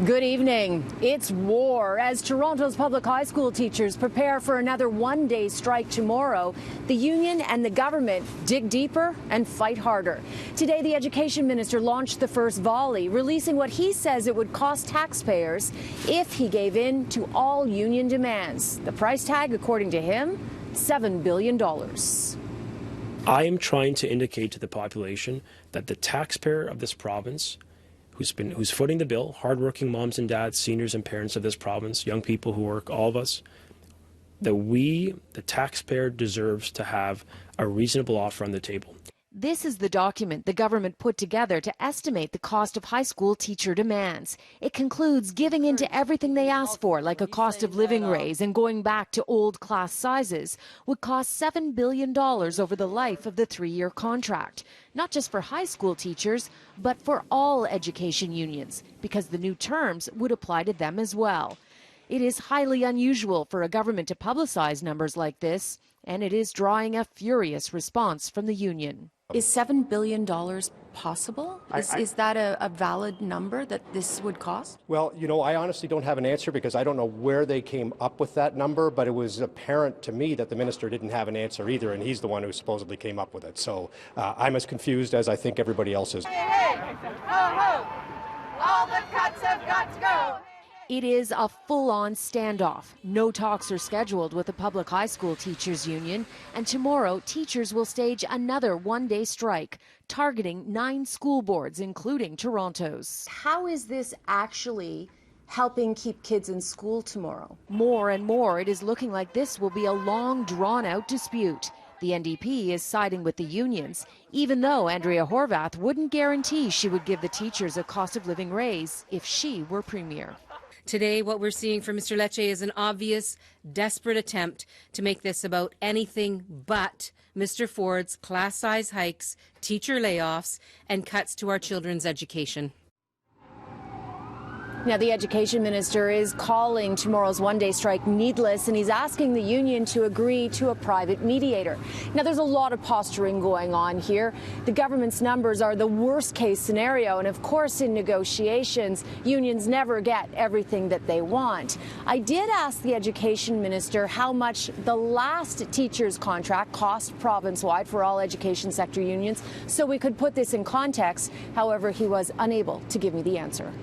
Good evening. It's war as Toronto's public high school teachers prepare for another one-day strike tomorrow. The union and the government dig deeper and fight harder. Today, the education minister launched the first volley, releasing what he says it would cost taxpayers if he gave in to all union demands. The price tag, according to him, $7 billion. I am trying to indicate to the population that the taxpayer of this province who's footing the bill, hardworking moms and dads, seniors and parents of this province, young people who work, all of us, that we, the taxpayer, deserves to have a reasonable offer on the table. This is the document the government put together to estimate the cost of high school teacher demands. It concludes giving in to everything they ask for, like a cost of living raise and going back to old class sizes, would cost $7 billion over the life of the 3-year contract. Not just for high school teachers, but for all education unions, because the new terms would apply to them as well. It is highly unusual for a government to publicize numbers like this, and it is drawing a furious response from the union. Is $7 billion possible? Is that a valid number that this would cost? Well, you know, I honestly don't have an answer because I don't know where they came up with that number, but it was apparent to me that the minister didn't have an answer either, and he's the one who supposedly came up with it. So I'm as confused as I think everybody else is. Hey, hey, ho, ho. All the cuts have got to go. It is a full-on standoff. No talks are scheduled with the public high school teachers union, and tomorrow teachers will stage another one-day strike, targeting 9 school boards, including Toronto's. How is this actually helping keep kids in school tomorrow? More and more, it is looking like this will be a long, drawn-out dispute. The NDP is siding with the unions, even though Andrea Horwath wouldn't guarantee she would give the teachers a cost of living raise if she were premier. Today, what we're seeing from Mr. Lecce is an obvious, desperate attempt to make this about anything but Mr. Ford's class size hikes, teacher layoffs, and cuts to our children's education. Now, the education minister is calling tomorrow's one-day strike needless, and he's asking the union to agree to a private mediator. Now, there's a lot of posturing going on here. The government's numbers are the worst-case scenario, and of course, in negotiations, unions never get everything that they want. I did ask the education minister how much the last teacher's contract cost province-wide for all education sector unions, so we could put this in context. However, he was unable to give me the answer.